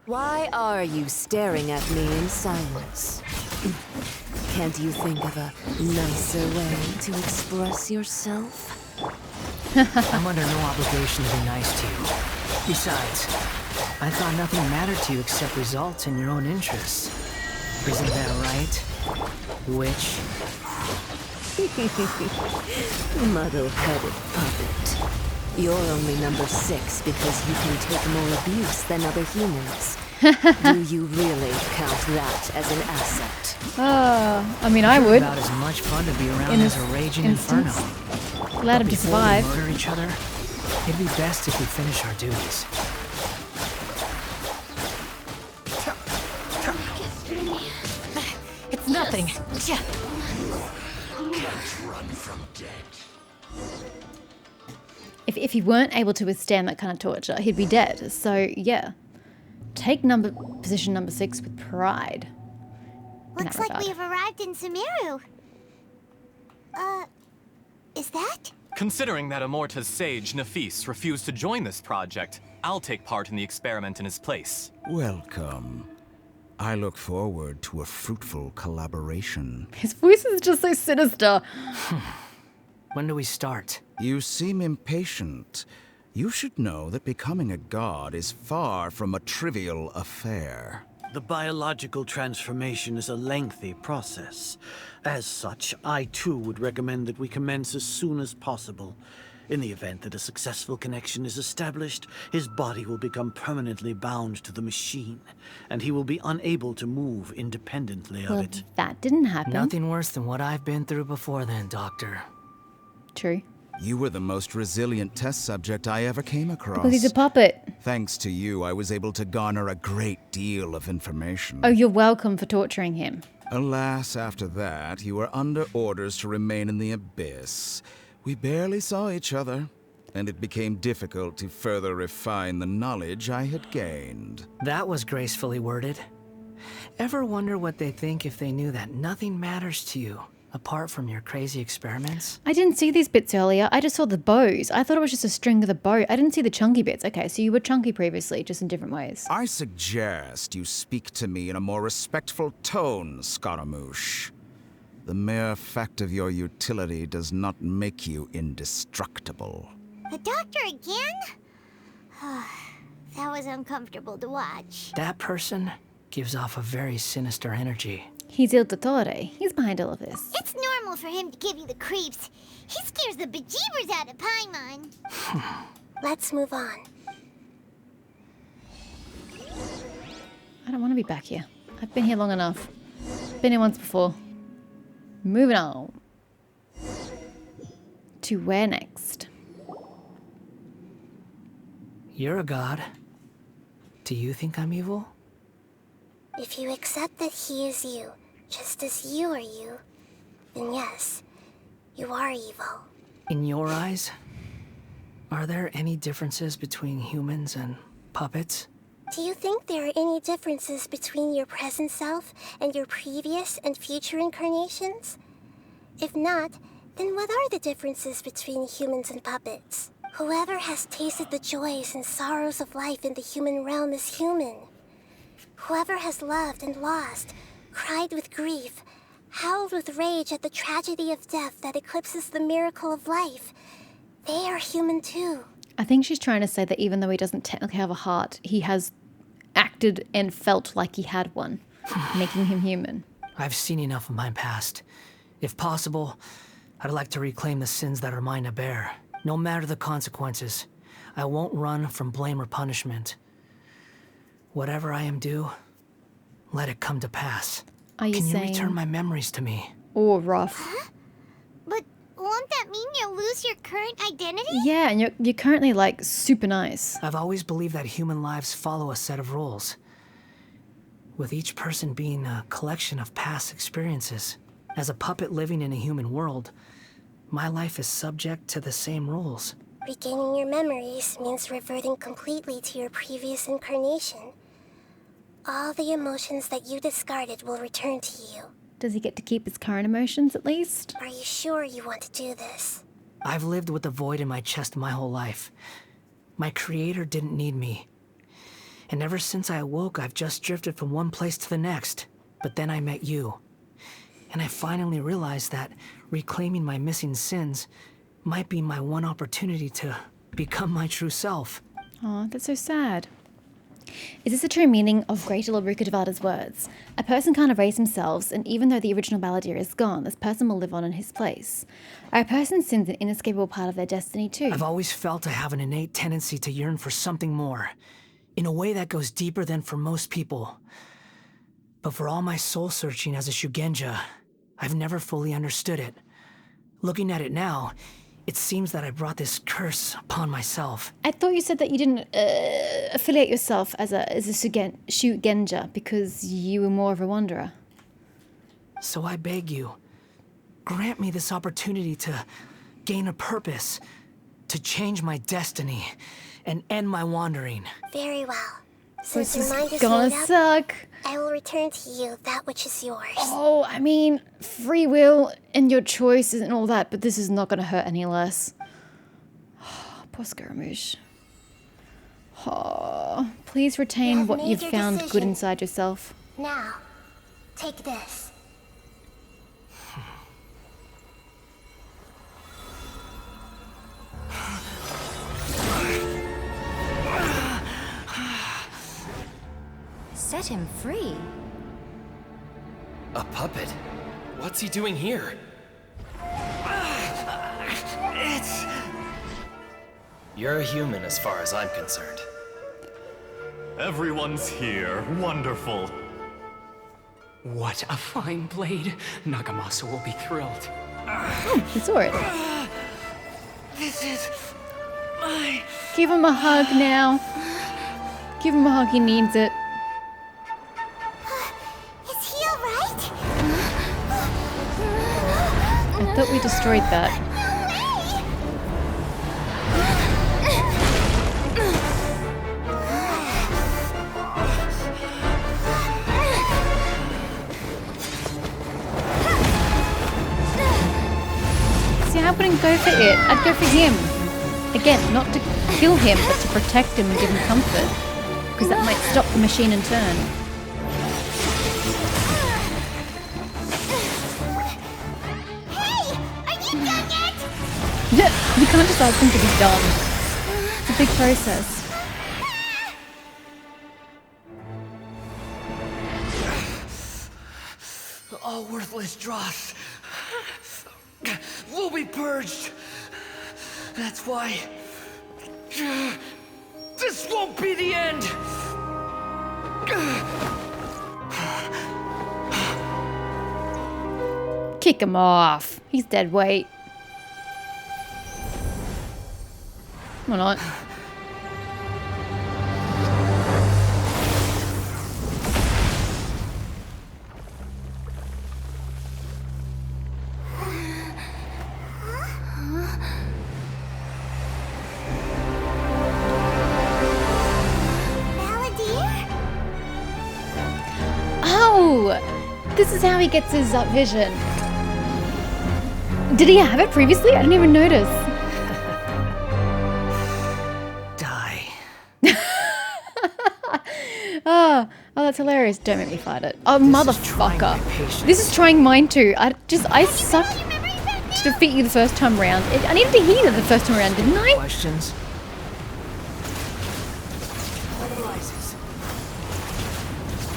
Why are you staring at me in silence? Can't you think of a nicer way to express yourself? I'm under no obligation to be nice to you. Besides, I thought nothing mattered to you except results in your own interests. Isn't that right, witch? Muddle-headed puppet. You're only number 6 because you can take more abuse than other humans. Do you really count that as an asset? I mean, I would. About as much fun to be around In as this a raging instance. inferno. Let But him to before we survive. murder each other, it'd be best if we finish our duties. It's nothing. If he weren't able to withstand that kind of torture, he'd be dead. So, yeah. Take position number 6 with pride. in Looks that like we regard. have arrived in Sumeru. Is that? Considering that Amorta's sage, Nafis, refused to join this project, I'll take part in the experiment in his place. Welcome. I look forward to a fruitful collaboration. His voice is just so sinister. When do we start? You seem impatient. You should know that becoming a god is far from a trivial affair. The biological transformation is a lengthy process. As such, I too would recommend that we commence as soon as possible. In the event that a successful connection is established, his body will become permanently bound to the machine, and he will be unable to move independently of Well, it. that didn't happen. Nothing worse than what I've been through before then, Doctor. True. You were the most resilient test subject I ever came across. Because he's a puppet. Thanks to you, I was able to garner a great deal of information. Oh, you're welcome for torturing him. Alas, after that, you were under orders to remain in the abyss. We barely saw each other, and it became difficult to further refine the knowledge I had gained. That was gracefully worded. Ever wonder what they think if they knew that nothing matters to you, apart from your crazy experiments? I didn't see these bits earlier. I just saw the bows. I thought it was just a string of the bow. I didn't see the chunky bits. Okay, so you were chunky previously, just in different ways. I suggest you speak to me in a more respectful tone, Scaramouche. The mere fact of your utility does not make you indestructible. The doctor again? That was uncomfortable to watch. That person gives off a very sinister energy. He's Il Dottore. He's behind all of this. It's normal for him to give you the creeps. He scares the bejeebers out of Paimon. Let's move on. I don't want to be back here. I've been here long enough. Been here once before. Moving on. To where next? You're a god. Do you think I'm evil? If you accept that he is you, just as you are you, then yes, you are evil. In your eyes, are there any differences between humans and puppets? Do you think there are any differences between your present self and your previous and future incarnations? If not, then what are the differences between humans and puppets? Whoever has tasted the joys and sorrows of life in the human realm is human. Whoever has loved and lost, cried with grief, howled with rage at the tragedy of death that eclipses the miracle of life, they are human too. I think she's trying to say that even though he doesn't technically have a heart, he has acted and felt like he had one, making him human. I've seen enough of my past. If possible, I'd like to reclaim the sins that are mine to bear. No matter the consequences, I won't run from blame or punishment. Whatever I am due, let it come to pass. Are you Can you saying... return my memories to me? Oh, rough. But won't that mean you'll lose your current identity? Yeah, and you're currently, like, super nice. I've always believed that human lives follow a set of rules, with each person being a collection of past experiences. As a puppet living in a human world, my life is subject to the same rules. Regaining your memories means reverting completely to your previous incarnation. All the emotions that you discarded will return to you. Does he get to keep his current emotions, at least? Are you sure you want to do this? I've lived with the void in my chest my whole life. My creator didn't need me. And ever since I awoke, I've just drifted from one place to the next. But then I met you. And I finally realized that reclaiming my missing sins might be my one opportunity to become my true self. Oh, that's so sad. Is this the true meaning of Greater Lord Rukkhadevata's words? A person can't erase themselves, and even though the original balladeer is gone, this person will live on in his place. Are a person's sins an inescapable part of their destiny too? I've always felt I have an innate tendency to yearn for something more, in a way that goes deeper than for most people. But for all my soul searching as a Shugenja, I've never fully understood it. Looking at it now, it seems that I brought this curse upon myself. I thought you said that you didn't affiliate yourself as a Shugenja because you were more of a wanderer. So I beg you, grant me this opportunity to gain a purpose, to change my destiny, and end my wandering. Very well. Since This your mind is is gonna made up, suck. I will return to you that which is yours. Oh, I mean, free will and your choices and all that, but this is not gonna hurt any less. Poor Scaramouche. Oh, please retain have what made you've your found good decision. inside yourself. Now, take this. Set him free. A puppet? What's he doing here? You're a human as far as I'm concerned. Everyone's here. Wonderful. What a fine blade. Nagamasa will be thrilled. You saw it. This is my... Give him a hug now. Give him a hug, he needs it. Is he alright? I thought we destroyed that. See, I wouldn't go for it. I'd go for him. Again, not to kill him, but to protect him and give him comfort. Because that might stop the machine in turn. Hey! Are you done yet? You can't just ask him to be done. It's a big process. All worthless dross will be purged. That's why this won't be the end. Kick him off. He's dead weight. Why not? Balladeer? Oh! This is how he gets his vision. Did he have it previously? I didn't even notice. Die. Oh, that's hilarious. Don't make me fight it. Oh, trying motherfucker. my patience. This is trying mine too. I sucked to defeat you the first time around. I needed to heal it the first time around, didn't I? Questions?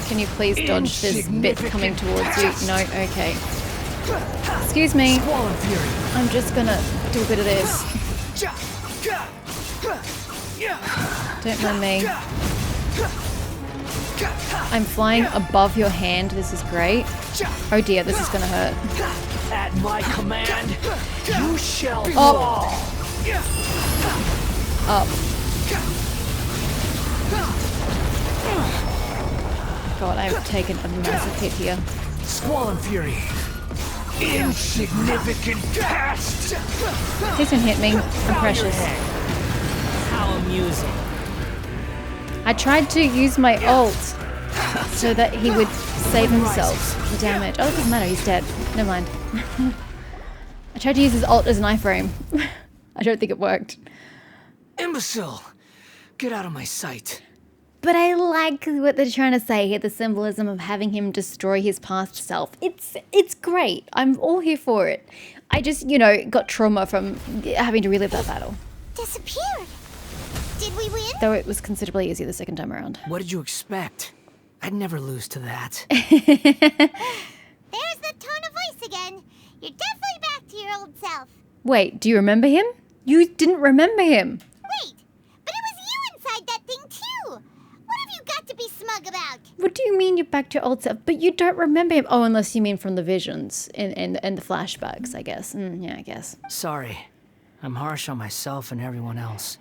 Can you please dodge this bit coming towards you? No? Okay. Excuse me. Swallow fury. I'm just gonna do a bit of this. Don't mind me. I'm flying above your hand. This is great. Oh dear, this is gonna hurt. At my command, you shall Up. Up. God, I've taken a massive hit here. Swallow fury. Insignificant past. Please don't hit me. I'm precious. How amusing. I tried to use my ult so that he would save himself the damage. Oh, it doesn't matter. He's dead. Never mind. I tried to use his ult as an iframe. I don't think it worked. Imbecile. Get out of my sight. But I like what they're trying to say here, the symbolism of having him destroy his past self. It's great. I'm all here for it. I just, got trauma from having to relive that battle. Disappeared. Did we win? Though it was considerably easier the second time around. What did you expect? I'd never lose to that. There's the tone of voice again. You're definitely back to your old self. Wait, do you remember him? You didn't remember him. Wait, but it was you inside that thing too. What have you got to be smug about? What do you mean you're back to your old self? But you don't remember him. Oh, unless you mean from the visions and the flashbacks, I guess. Yeah, I guess. Sorry. I'm harsh on myself and everyone else.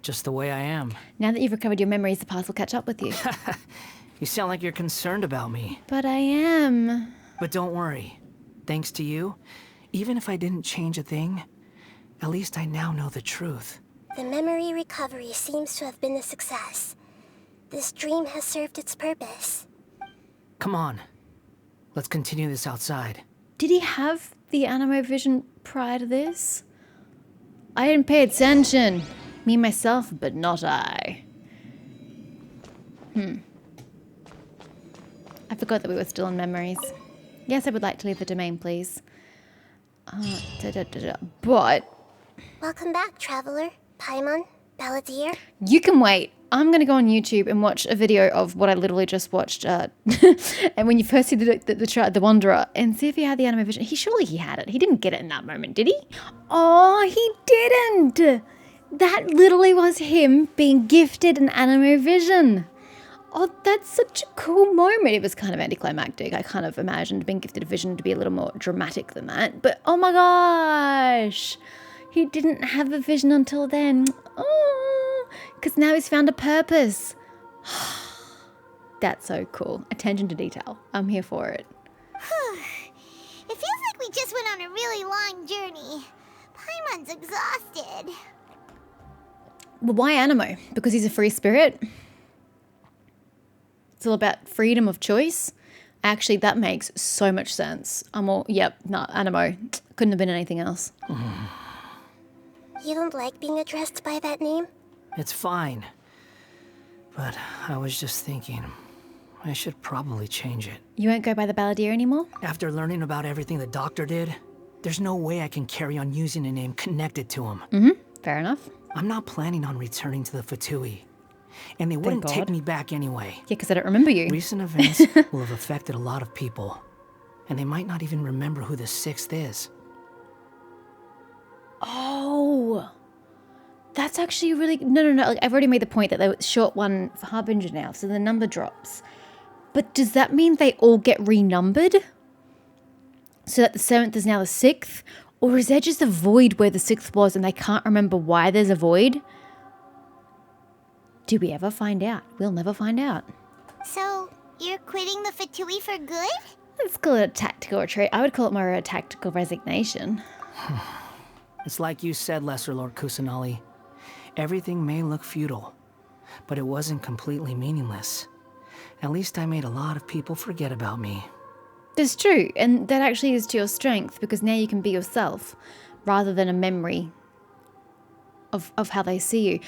Just the way I am. Now that you've recovered your memories, the past will catch up with you. You sound like you're concerned about me. But I am. But don't worry. Thanks to you, even if I didn't change a thing, at least I now know the truth. The memory recovery seems to have been a success. This dream has served its purpose. Come on. Let's continue this outside. Did he have the anime vision prior to this? I didn't pay attention. Me, myself, but not I. I forgot that we were still in memories. Yes, I would like to leave the domain, please. But... Welcome back, Traveler, Paimon, Balladeer. You can wait. I'm going to go on YouTube and watch a video of what I literally just watched. And when you first see the Wanderer, and see if he had the anime vision. Surely he had it. He didn't get it in that moment, did he? Oh, he didn't. That literally was him being gifted an anime vision. Oh, that's such a cool moment. It was kind of anticlimactic. I kind of imagined being gifted a vision to be a little more dramatic than that. But oh my gosh, he didn't have a vision until then. Oh, because now he's found a purpose. That's so cool. Attention to detail. I'm here for it. It feels like we just went on a really long journey. Paimon's exhausted. Well, why Animo? Because he's a free spirit? It's all about freedom of choice. Actually, that makes so much sense. Animo. Couldn't have been anything else. You don't like being addressed by that name? It's fine. But I was just thinking, I should probably change it. You won't go by the Balladeer anymore? After learning about everything the doctor did, there's no way I can carry on using a name connected to him. Fair enough. I'm not planning on returning to the Fatui. And they wouldn't take me back anyway. Yeah, because I don't remember you. Recent events will have affected a lot of people. And they might not even remember who the sixth is. Oh, that's actually really... No. Like, I've already made the point that they were short one for Harbinger now, so the number drops. But does that mean they all get renumbered? So that the 7th is now the 6th? Or is there just a void where the 6th was and they can't remember why there's a void? Do we ever find out? We'll never find out. So, you're quitting the Fatui for good? Let's call it a tactical retreat. I would call it more a tactical resignation. It's like you said, Lesser Lord Kusanali. Everything may look futile, but it wasn't completely meaningless. At least I made a lot of people forget about me. That's true, and that actually is to your strength, because now you can be yourself, rather than a memory of how they see you.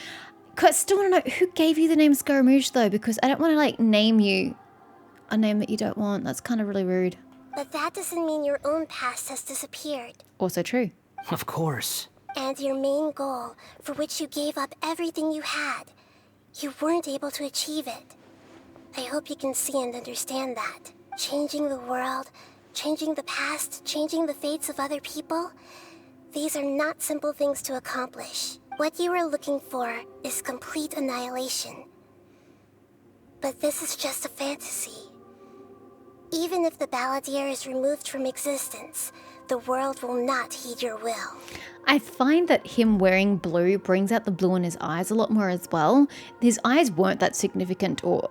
I still want to know, who gave you the name Scaramouche, though? Because I don't want to, name you a name that you don't want. That's kind of really rude. But that doesn't mean your own past has disappeared. Also true. Of course. And your main goal, for which you gave up everything you had, you weren't able to achieve it. I hope you can see and understand that. Changing the world, changing the past, changing the fates of other people, these are not simple things to accomplish. What you are looking for is complete annihilation. But this is just a fantasy. Even if the Balladeer is removed from existence, the world will not heed your will. I find that him wearing blue brings out the blue in his eyes a lot more as well. His eyes weren't that significant or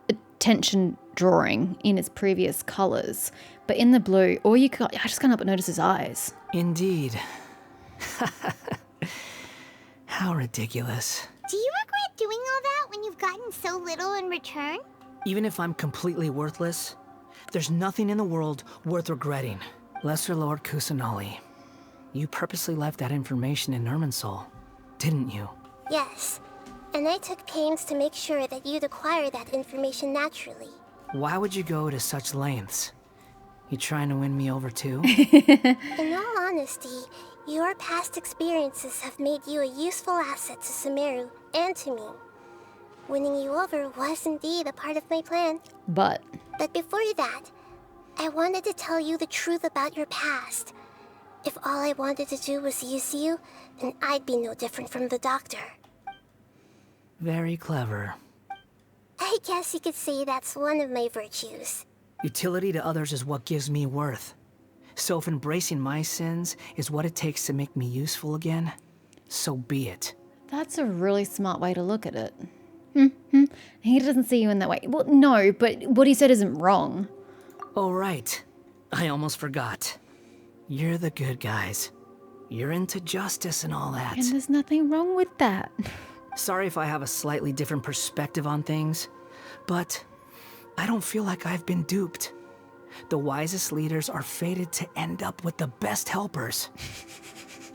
attention drawing in its previous colors, but in the blue, I just can't help but notice his eyes. Indeed. How ridiculous. Do you regret doing all that when you've gotten so little in return? Even if I'm completely worthless, there's nothing in the world worth regretting. Lesser Lord Kusanali, you purposely left that information in Irminsul, didn't you? Yes. And I took pains to make sure that you'd acquire that information naturally. Why would you go to such lengths? You trying to win me over too? In all honesty, your past experiences have made you a useful asset to Sumeru and to me. Winning you over was indeed a part of my plan. But Before that, I wanted to tell you the truth about your past. If all I wanted to do was use you, then I'd be no different from the doctor. Very clever. I guess you could say that's one of my virtues. Utility to others is what gives me worth. So if embracing my sins is what it takes to make me useful again, so be it. that's a really smart way to look at it. He doesn't see you in that way. Well, no, but what he said isn't wrong. Oh, right. I almost forgot. You're the good guys. You're into justice and all that. And there's nothing wrong with that. Sorry if I have a slightly different perspective on things, but I don't feel like I've been duped. The wisest leaders are fated to end up with the best helpers.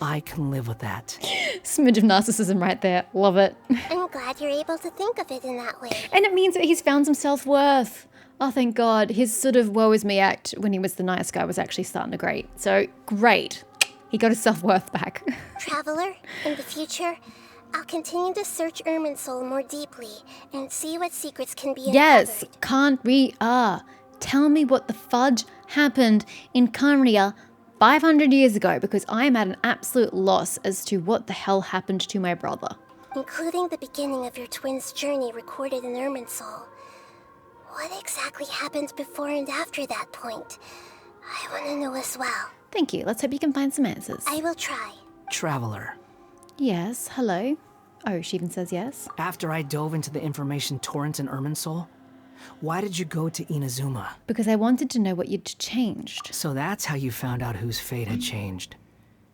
I can live with that. Smidge of narcissism right there. Love it. I'm glad you're able to think of it in that way. And it means that he's found some self-worth. Oh, thank God. His sort of woe is me act when he was the nice guy was actually starting to grate. So, great. He got his self-worth back. Traveler, in the future, I'll continue to search Irminsul more deeply and see what secrets can be uncovered. Yes, can't we are. Tell me what the fudge happened in Canria 500 years ago, because I am at an absolute loss as to what the hell happened to my brother. Including the beginning of your twins' journey recorded in Irminsul. What exactly happened before and after that point? I want to know as well. Thank you. Let's hope you can find some answers. I will try. Traveler. Yes, hello. Oh, she even says yes. After I dove into the information torrent in Irminsul, why did you go to Inazuma? Because I wanted to know what you'd changed. So that's how you found out whose fate had changed.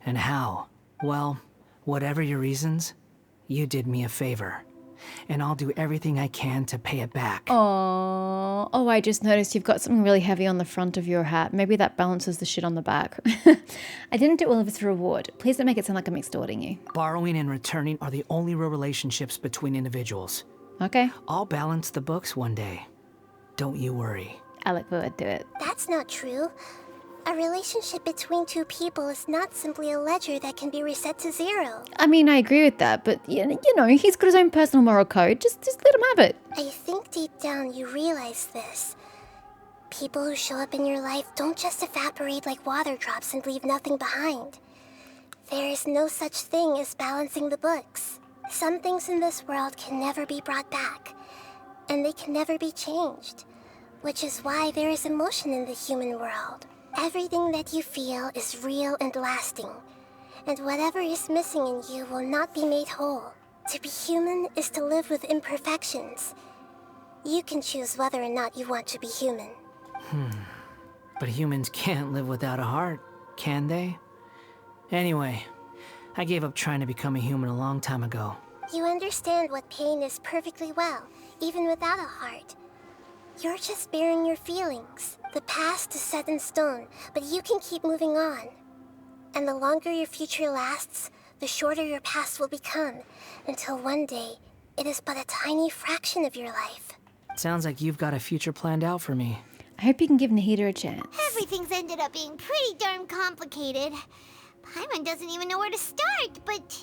And how? Well, whatever your reasons, you did me a favor. And I'll do everything I can to pay it back. Oh, I just noticed you've got something really heavy on the front of your hat. Maybe that balances the shit on the back. I didn't do all of this for reward. Please don't make it sound like I'm extorting you. Borrowing and returning are the only real relationships between individuals. Okay, I'll balance the books one day. Don't you worry. I look forward to it. That's not true. A relationship between two people is not simply a ledger that can be reset to zero. I mean, I agree with that, but you know, he's got his own personal moral code. Just let him have it. I think deep down you realize this. People who show up in your life don't just evaporate like water drops and leave nothing behind. There is no such thing as balancing the books. Some things in this world can never be brought back, and they can never be changed, which is why there is emotion in the human world. Everything that you feel is real and lasting, and whatever is missing in you will not be made whole. To be human is to live with imperfections. You can choose whether or not you want to be human. But humans can't live without a heart, can they? Anyway, I gave up trying to become a human a long time ago. You understand what pain is perfectly well, even without a heart. You're just bearing your feelings. The past is set in stone, but you can keep moving on. And the longer your future lasts, the shorter your past will become, until one day, it is but a tiny fraction of your life. Sounds like you've got a future planned out for me. I hope you can give Nahida a chance. Everything's ended up being pretty darn complicated. Paimon doesn't even know where to start, but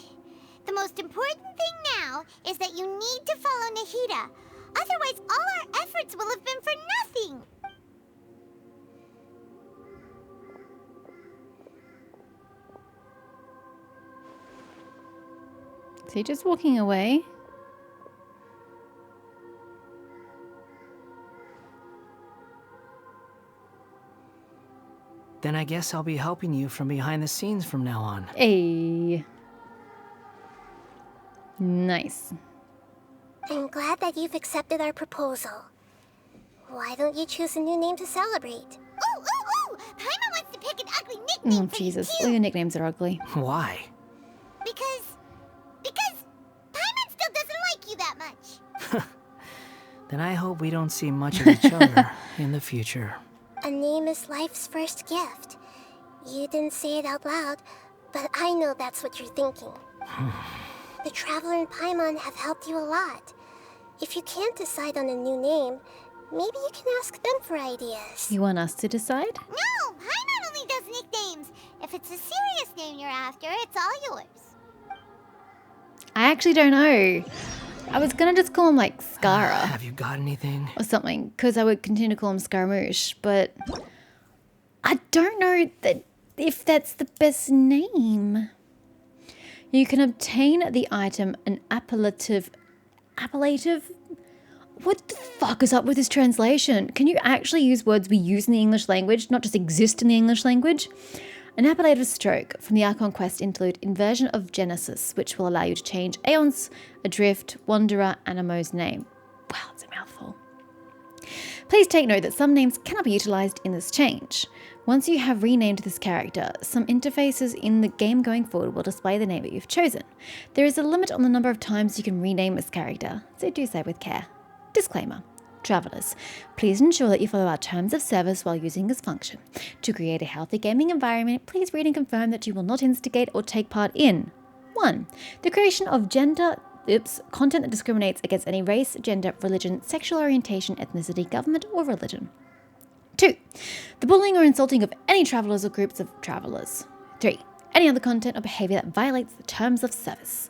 the most important thing now is that you need to follow Nahida. Otherwise, all our efforts will have been for nothing. Is he just walking away? Then I guess I'll be helping you from behind the scenes from now on. Hey. Nice. I'm glad that you've accepted our proposal. Why don't you choose a new name to celebrate? Ooh! Paimon wants to pick an ugly nickname Oh, for Jesus. you All too. your nicknames are ugly. Why? Because Paimon still doesn't like you that much. Then I hope we don't see much of each other in the future. A name is life's first gift. You didn't say it out loud, but I know that's what you're thinking. The Traveler and Paimon have helped you a lot. If you can't decide on a new name, maybe you can ask them for ideas. You want us to decide? No, Paimon only does nicknames. If it's a serious name you're after, it's all yours. I actually don't know. I was gonna just call him like Skara Have you got anything? or something, because I would continue to call him Scaramouche, but I don't know that if that's the best name. You can obtain the item an appellative. What the fuck is up with this translation? Can you actually use words we use in the English language, not just exist in the English language? An appellative stroke from the Archon Quest interlude Inversion of Genesis, which will allow you to change Aeon's, Adrift, Wanderer, Animo's name. Wow, it's a mouthful. Please take note that some names cannot be utilized in this change. Once you have renamed this character, some interfaces in the game going forward will display the name that you've chosen. There is a limit on the number of times you can rename this character, so do so with care. Disclaimer. Travelers, please ensure that you follow our terms of service while using this function. To create a healthy gaming environment, please read and confirm that you will not instigate or take part in 1. The creation of content that discriminates against any race, gender, religion, sexual orientation, ethnicity, government, or religion. 2. The bullying or insulting of any travelers or groups of travelers. 3. Any other content or behavior that violates the terms of service.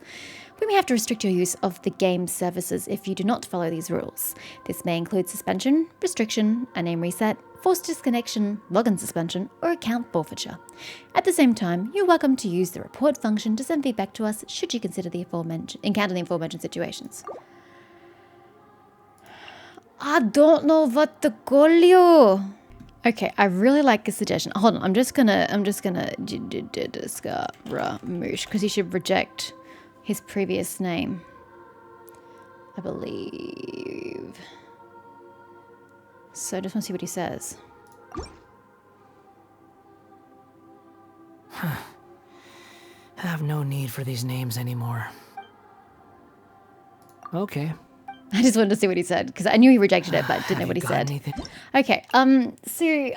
We may have to restrict your use of the game's services if you do not follow these rules. This may include suspension, restriction, a name reset, forced disconnection, login suspension, or account forfeiture. At the same time, you're welcome to use the report function to send feedback to us should you encounter the aforementioned situations. I don't know what to call you. Okay, I really like a suggestion. Hold on, I'm just gonna Scaramouche, because he should reject his previous name, I believe. So I just want to see what he says. I have no need for these names anymore. Okay. I just wanted to see what he said, because I knew he rejected it, but didn't know what he said. Anything? Okay, so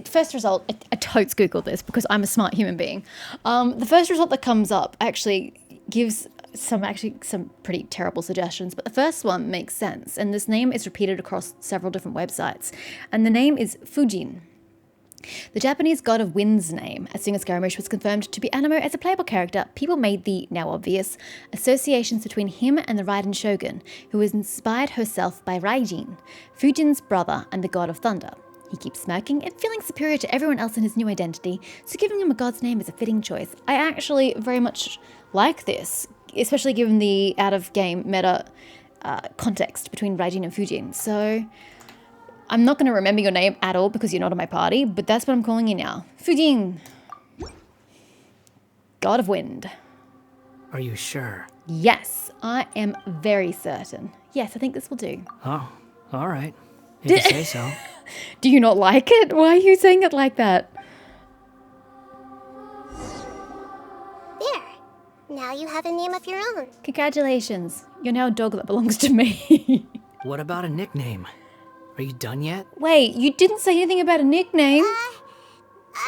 first result, I totes Googled this because I'm a smart human being. The first result that comes up actually gives some pretty terrible suggestions, but the first one makes sense, and this name is repeated across several different websites, and the name is Fujin. The Japanese god of wind's name, as soon as Scaramouche was confirmed to be Animo as a playable character, people made the, now obvious, associations between him and the Raiden Shogun, who was inspired herself by Raijin, Fujin's brother and the god of thunder. He keeps smirking and feeling superior to everyone else in his new identity, so giving him a god's name is a fitting choice. I actually very much like this, especially given the out-of-game meta context between Raijin and Fujin. So I'm not going to remember your name at all because you're not in my party, but that's what I'm calling you now. Fujin. God of Wind. Are you sure? Yes, I am very certain. Yes, I think this will do. Oh, all right. If you say so. Do you not like it? Why are you saying it like that? There. Now you have a name of your own. Congratulations. You're now a dog that belongs to me. What about a nickname? Are you done yet? Wait, you didn't say anything about a nickname.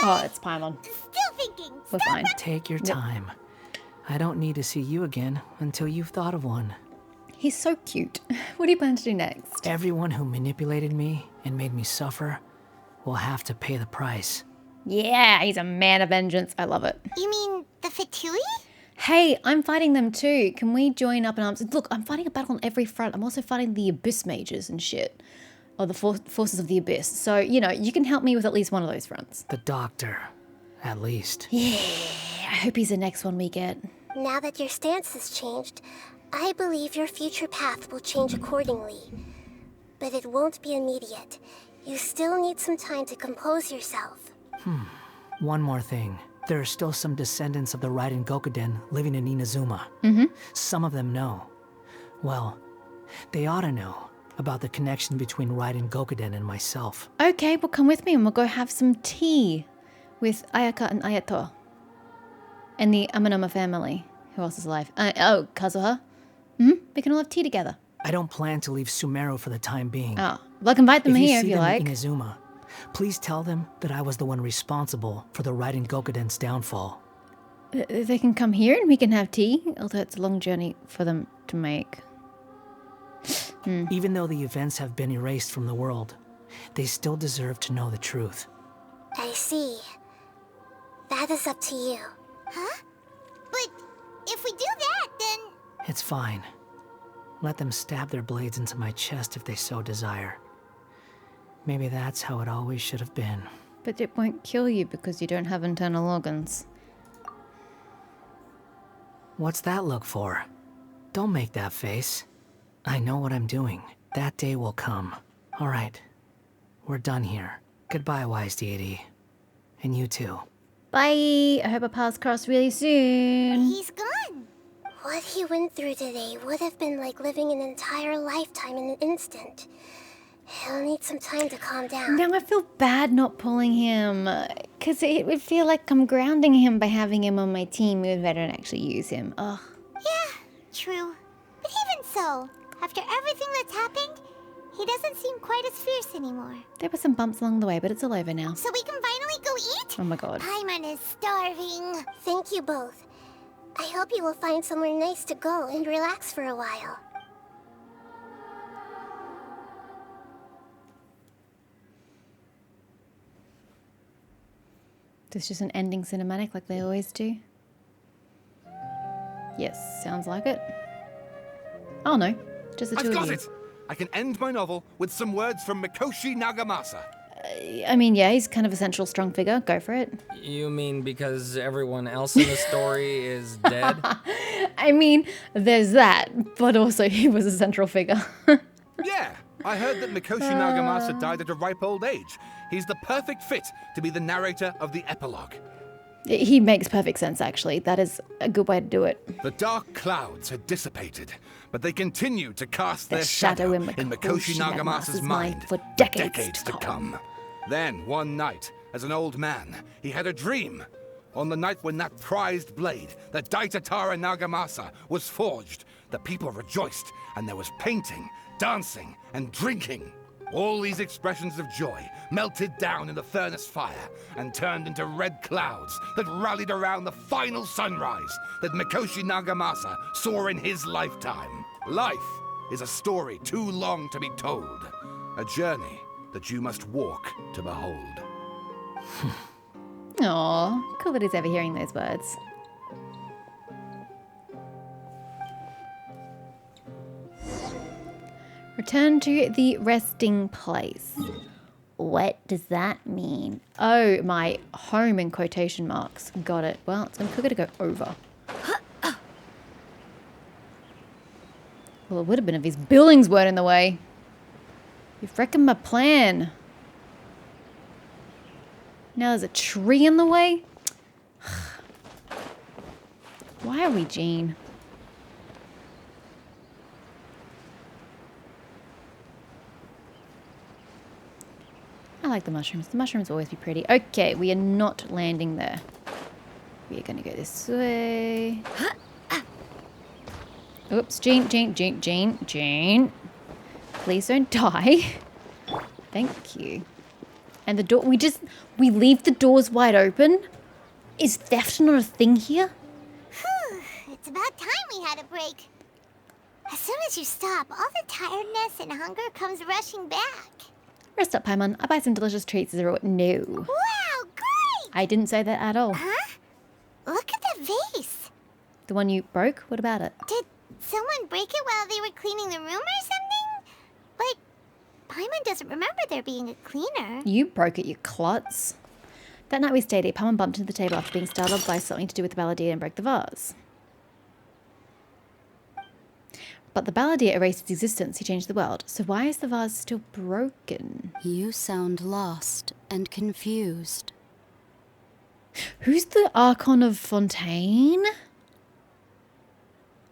Oh, it's Paimon. Still thinking. We're fine. Take your time. I don't need to see you again until you've thought of one. He's so cute. What do you plan to do next? Everyone who manipulated me and made me suffer will have to pay the price. Yeah, he's a man of vengeance. I love it. You mean the Fatui? Hey, I'm fighting them too. Can we join up in arms? Look, I'm fighting a battle on every front. I'm also fighting the Abyss mages and shit. Or the forces of the Abyss. So, you know, you can help me with at least one of those fronts. The doctor, at least. Yeah, I hope he's the next one we get. Now that your stance has changed, I believe your future path will change accordingly. But it won't be immediate. You still need some time to compose yourself. One more thing. There are still some descendants of the Raiden Gokuden living in Inazuma. Some of them know. Well, they ought to know about the connection between Raiden Gokuden and myself. Okay, well come with me and we'll go have some tea with Ayaka and Ayato. And the Amanoma family. Who else is alive? Kazuha. We can all have tea together. I don't plan to leave Sumeru for the time being. Oh, well I can invite them here if you like. In Inazuma, please tell them that I was the one responsible for the Raiden Gokuden's downfall. They can come here and we can have tea, although it's a long journey for them to make. Even though the events have been erased from the world, they still deserve to know the truth. I see. That is up to you. Huh? But if we do that, then... It's fine. Let them stab their blades into my chest if they so desire. Maybe that's how it always should have been. But it won't kill you because you don't have internal organs. What's that look for? Don't make that face. I know what I'm doing. That day will come. All right. We're done here. Goodbye, wise deity. And you too. Bye! I hope our paths cross really soon. He's gone. What he went through today would have been like living an entire lifetime in an instant. He'll need some time to calm down. Now I feel bad not pulling him. Because it would feel like I'm grounding him by having him on my team if I don't actually use him. Ugh. Yeah, true. But even so, after everything that's happened, he doesn't seem quite as fierce anymore. There were some bumps along the way, but it's all over now. So we can finally go eat? Oh my god. Paimon is starving. Thank you both. I hope you will find somewhere nice to go and relax for a while. This is just an ending cinematic like they always do. Yes, sounds like it. Oh no, just the two I've of got you. it! I can end my novel with some words from Mikoshi Nagamasa. I mean, yeah, he's kind of a central strong figure. Go for it. You mean because everyone else in the story is dead? I mean, there's that, but also he was a central figure. Yeah, I heard that Mikoshi Nagamasa died at a ripe old age. He's the perfect fit to be the narrator of the epilogue. He makes perfect sense, actually. That is a good way to do it. The dark clouds had dissipated, but they continued to cast their shadow shadow in in Mikoshi Nagamasa's mind for decades to come. Then, one night, as an old man, he had a dream. On the night when that prized blade, the Daitatara Nagamasa, was forged, the people rejoiced, and there was painting, dancing, and drinking. All these expressions of joy melted down in the furnace fire and turned into red clouds that rallied around the final sunrise that Mikoshi Nagamasa saw in his lifetime. Life is a story too long to be told, a journey that you must walk to behold. Aw, cool that he's ever hearing those words. Return to the resting place. What does that mean? Oh, my home in quotation marks. Got it. Well, it's quicker to go over. Well, it would have been if his buildings weren't in the way. You've wrecking my plan. Now there's a tree in the way? Why are we Jean? I like the mushrooms. The mushrooms always be pretty. Okay, we are not landing there. We are going to go this way. Oops, Jean. Please don't die. Thank you. And the door, we leave the doors wide open? Is theft not a thing here? Whew, it's about time we had a break. As soon as you stop, all the tiredness and hunger comes rushing back. Rest up, Paimon. I'll buy some delicious treats. No. Wow, great! I didn't say that at all. Huh? Look at that vase. The one you broke? What about it? Did someone break it while they were cleaning the room or something? But Paimon doesn't remember there being a cleaner. You broke it, you klutz. That night we stayed here, Paimon bumped into the table after being startled by something to do with the balladeer and broke the vase. But the balladeer erased its existence. He changed the world. So why is the vase still broken? You sound lost and confused. Who's the Archon of Fontaine?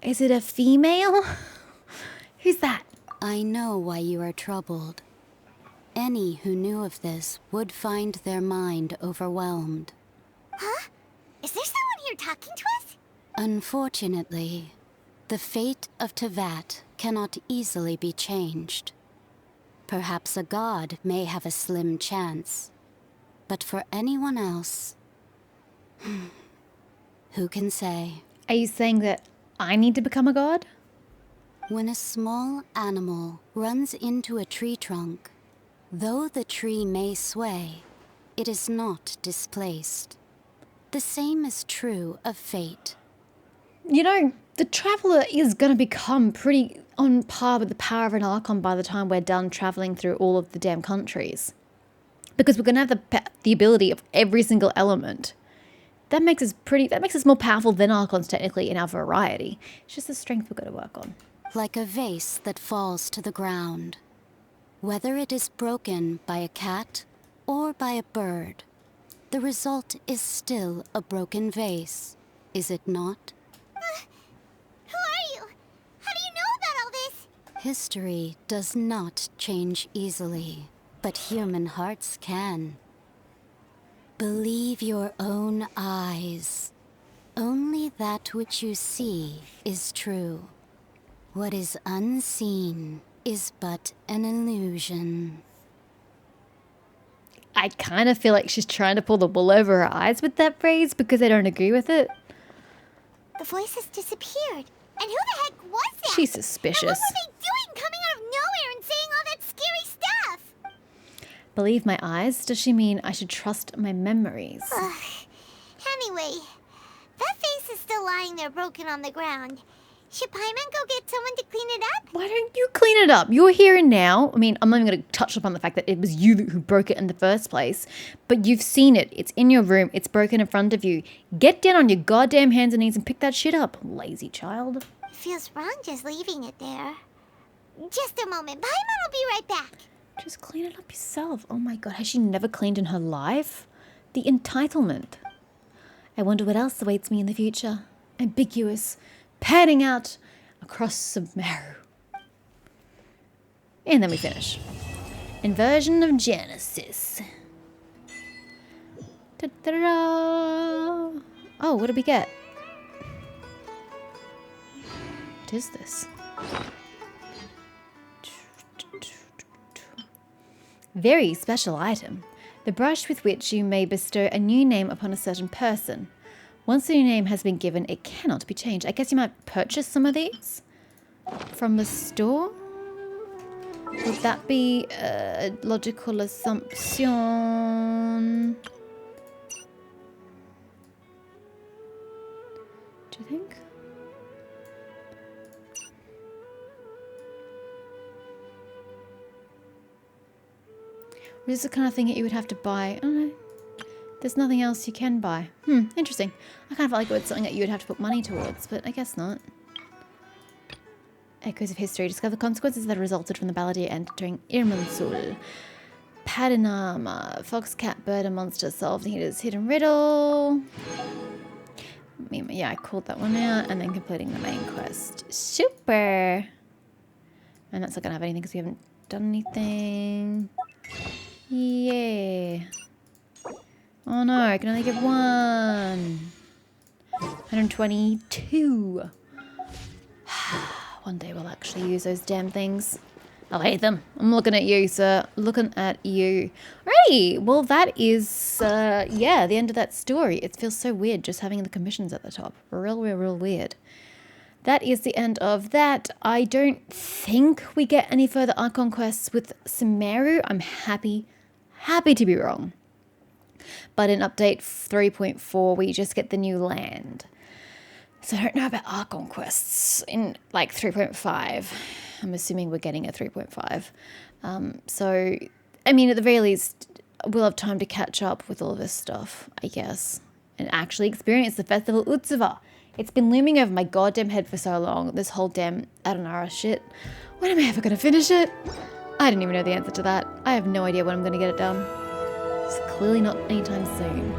Is it a female? Who's that? I know why you are troubled. Any who knew of this would find their mind overwhelmed. Huh? Is there someone here talking to us? Unfortunately, the fate of Tevat cannot easily be changed. Perhaps a god may have a slim chance, but for anyone else, Who can say? Are you saying that I need to become a god? When a small animal runs into a tree trunk, though the tree may sway, it is not displaced. The same is true of fate. You know, the Traveler is going to become pretty on par with the power of an Archon by the time we're done traveling through all of the damn countries. Because we're going to have the ability of every single element. That makes us more powerful than Archons technically in our variety. It's just the strength we've got to work on. Like a vase that falls to the ground. Whether it is broken by a cat or by a bird, the result is still a broken vase, is it not? Who are you? How do you know about all this? History does not change easily, but human hearts can. Believe your own eyes. Only that which you see is true. What is unseen is but an illusion. I kind of feel like she's trying to pull the wool over her eyes with that phrase because I don't agree with it. The voice has disappeared. And who the heck was that? She's suspicious. And what were they doing coming out of nowhere and saying all that scary stuff? Believe my eyes? Does she mean I should trust my memories? Anyway, that face is still lying there broken on the ground. Should Paimon go get someone to clean it up? Why don't you clean it up? You're here and now. I mean, I'm not even going to touch upon the fact that it was you who broke it in the first place. But you've seen it. It's in your room. It's broken in front of you. Get down on your goddamn hands and knees and pick that shit up, lazy child. It feels wrong just leaving it there. Just a moment. Paimon will be right back. Just clean it up yourself. Oh my god, has she never cleaned in her life? The entitlement. I wonder what else awaits me in the future. Ambiguous. Panning out across Sumeru. And then we finish. Inversion of Genesis. Ta-da-da. Oh, what did we get? What is this? Very special item. The brush with which you may bestow a new name upon a certain person. Once a new name has been given, it cannot be changed. I guess you might purchase some of these from the store. Would that be a logical assumption? Do you think? Or is this the kind of thing that you would have to buy? I don't know. There's nothing else you can buy. Interesting. I kind of felt like it was something that you would have to put money towards, but I guess not. Echoes of history. Discover the consequences that resulted from the balladeer entering Irminsul. Padanama. Fox, cat, bird, and monster solved Nita's hidden riddle. Yeah, I called that one out. And then completing the main quest. Super! And that's not going to have anything because we haven't done anything. Yeah. Oh no, I can only get one. 122. One day we'll actually use those damn things. I'll hate them. I'm looking at you, sir. Looking at you. Alrighty. Well, that is, yeah, the end of that story. It feels so weird just having the commissions at the top. Real weird. That is the end of that. I don't think we get any further Archon quests with Sumeru. I'm happy to be wrong. But in update 3.4, we just get the new land. So I don't know about Archon quests in like 3.5. I'm assuming we're getting a 3.5. So, I mean, at the very least, we'll have time to catch up with all this stuff, I guess. And actually experience the Festival Utsuva. It's been looming over my goddamn head for so long, this whole damn Lunara shit. When am I ever going to finish it? I don't even know the answer to that. I have no idea when I'm going to get it done. It's clearly not anytime soon.